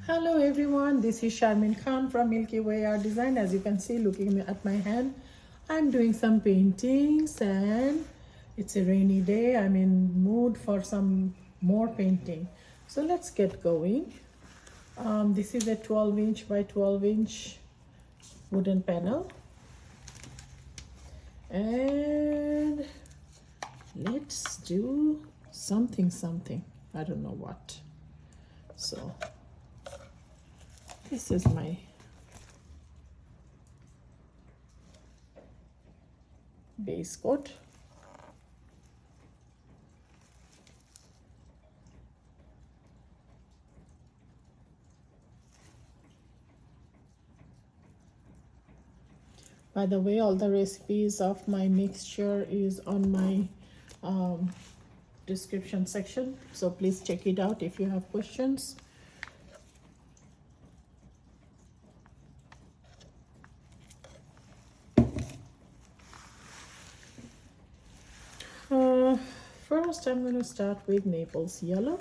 Hello everyone, this is Sharmin Khan from Milkyway Art Design. As you can see, looking at my hand, I'm doing some paintings and it's a rainy day. I'm in mood for some more painting. So let's get going. This is a 12-inch by 12-inch wooden panel. And let's do something. I don't know what. So this is my base coat. By the way, all the recipes of my mixture is on my description section, so please check it out if you have questions. First, I'm going to start with Naples yellow.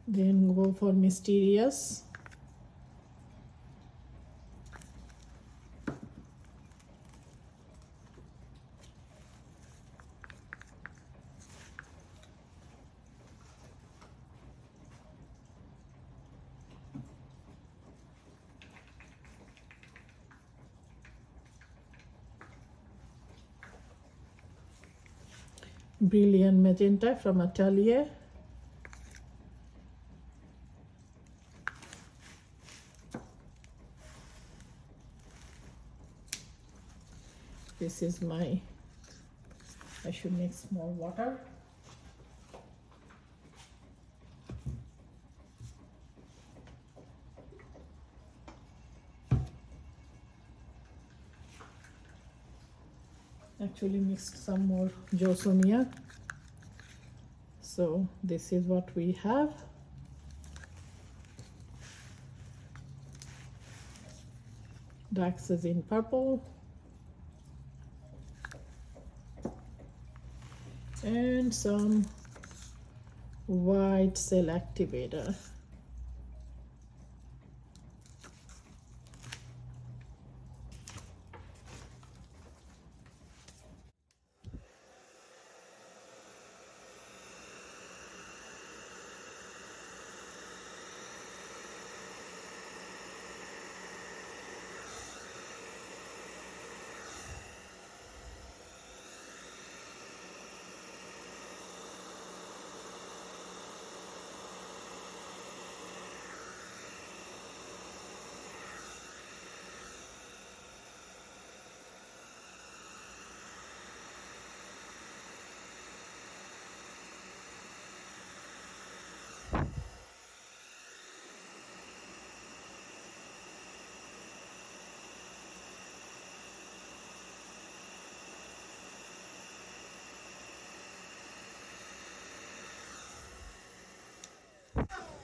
Then go for Mysterious. Brilliant Magenta from Atelier. This is my, I should mix more water. Actually mixed some more Josonia. So this is what we have. Dax is in purple. And some white cell activator.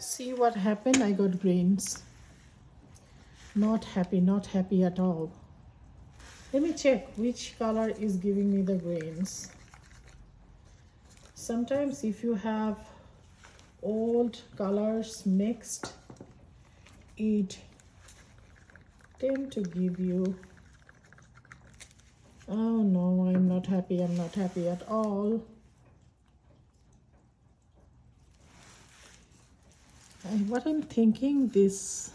See what happened? I got grains. Not happy at all. Let me check which color is giving me the grains. Sometimes if you have old colors mixed, it tend to give you, oh no, I'm not happy at all. What I'm thinking, this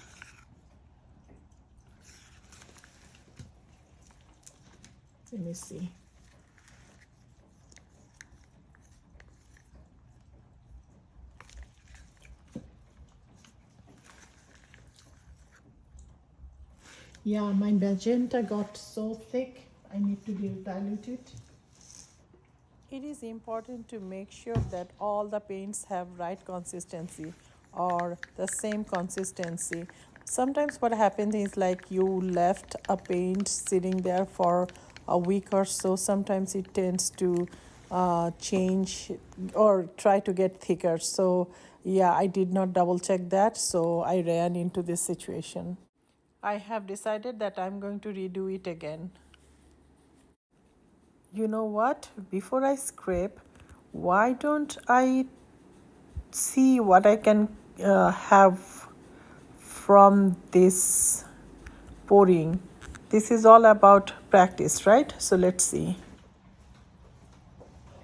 let me see. Yeah, my magenta got so thick, I need to dilute it. It is important to make sure that all the paints have right consistency or the same consistency. Sometimes what happens is like you left a paint sitting there for a week or so. Sometimes it tends to change or try to get thicker. So yeah, I did not double check that, so I ran into this situation. I have decided that I'm going to redo it again. You know what? Before I scrape, why don't I see what I can have from this pouring? This is all about practice, right? So let's see.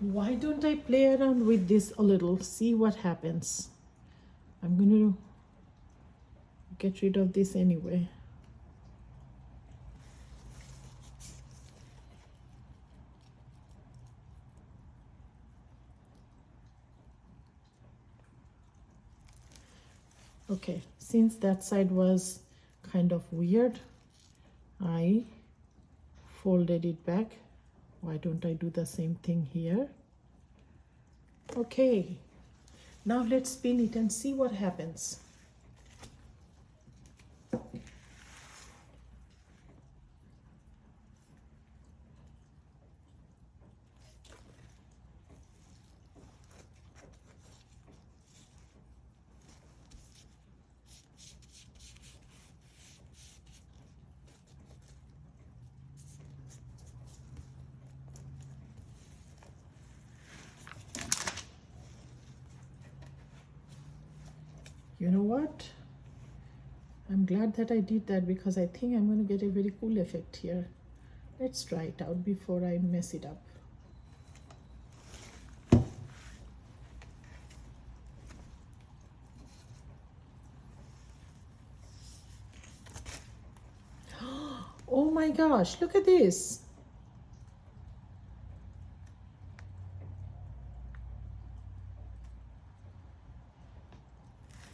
Why don't I play around with this a little, see what happens? I'm going to get rid of this anyway. Okay, since that side was kind of weird, I folded it back. Why don't I do the same thing here? Okay, now let's spin it and see what happens. You know what? I'm glad that I did that because I think I'm going to get a very cool effect here. Let's try it out before I mess it up. Oh my gosh, look at this.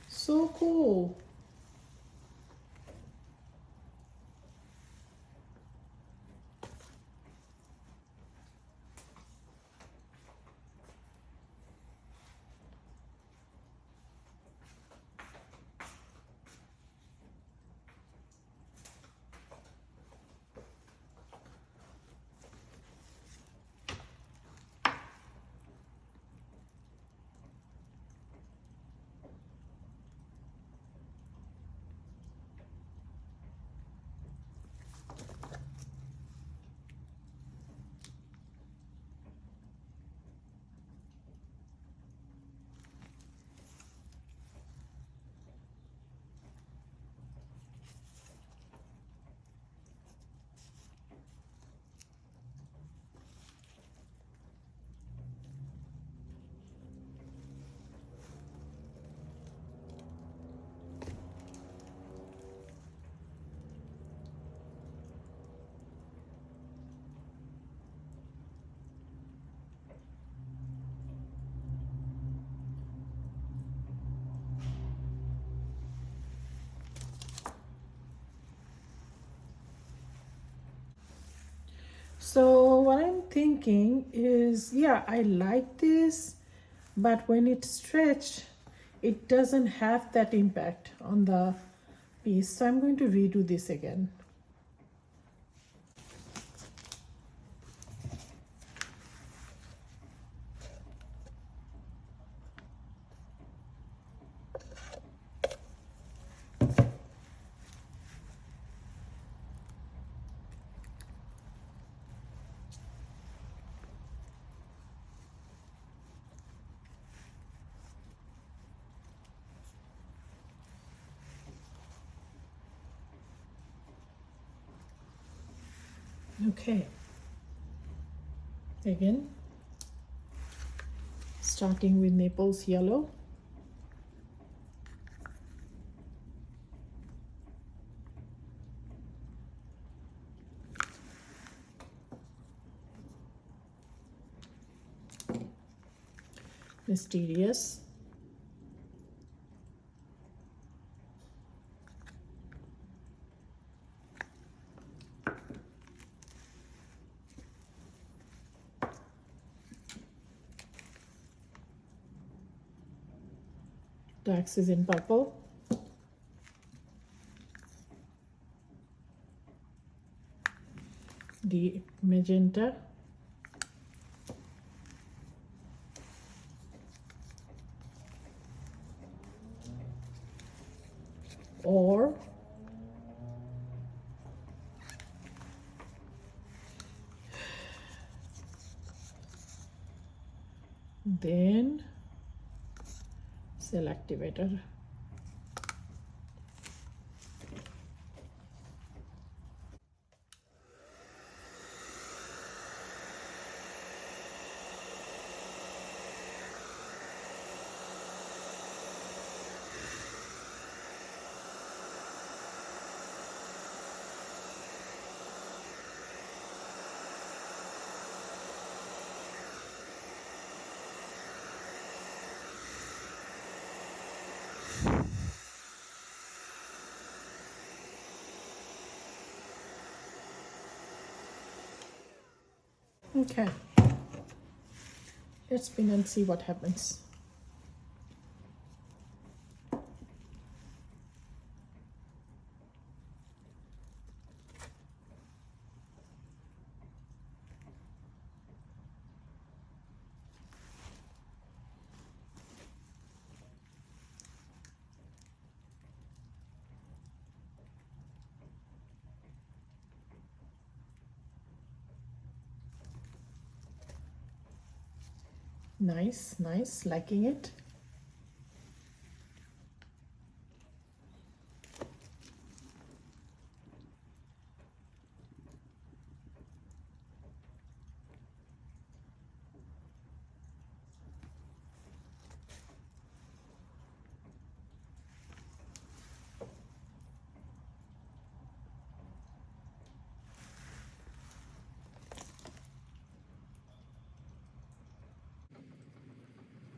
So cool. So what I'm thinking is, yeah, I like this, but when it's stretched, it doesn't have that impact on the piece. So I'm going to redo this again. Okay, again, starting with Naples yellow. Mysterious. Dax is in purple. The magenta. or then cell activator. Okay, let's spin and see what happens. Nice, nice, liking it.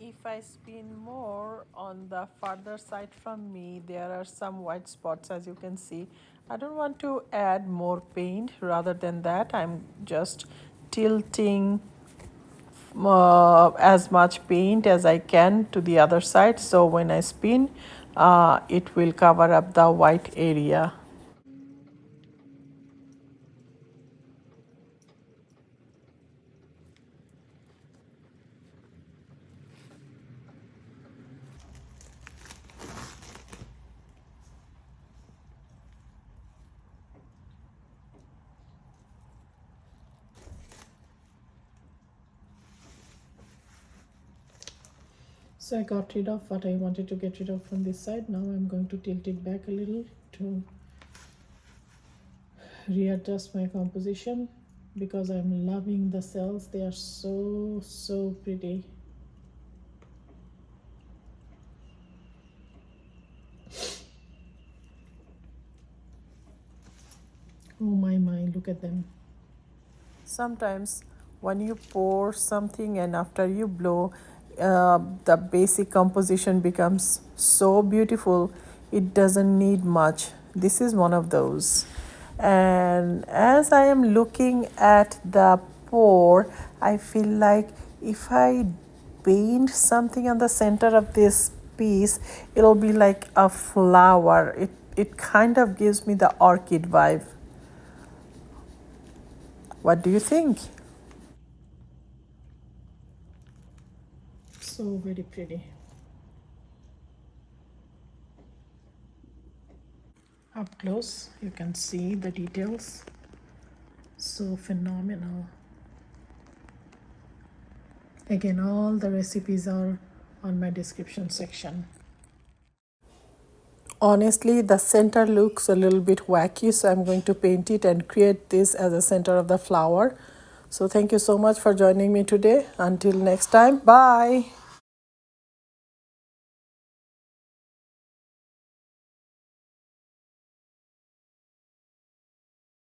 If I spin more on the further side from me, there are some white spots, as you can see. I don't want to add more paint. Rather than that, I'm just tilting as much paint as I can to the other side, so when I spin, it will cover up the white area. So I got rid of what I wanted to get rid of from this side. Now I'm going to tilt it back a little to readjust my composition, because I'm loving the cells. They are so pretty. Oh my, look at them. Sometimes when you pour something and after you blow, the basic composition becomes so beautiful, it doesn't need much. This is one of those. And as I am looking at the pour, I feel like if I paint something on the center of this piece, it'll be like a flower. It kind of gives me the orchid vibe. What do you think? So very pretty. Up close, you can see the details. So phenomenal. Again, all the recipes are on my description section. Honestly, the center looks a little bit wacky, so I'm going to paint it and create this as a center of the flower. So thank you so much for joining me today. Until next time, bye.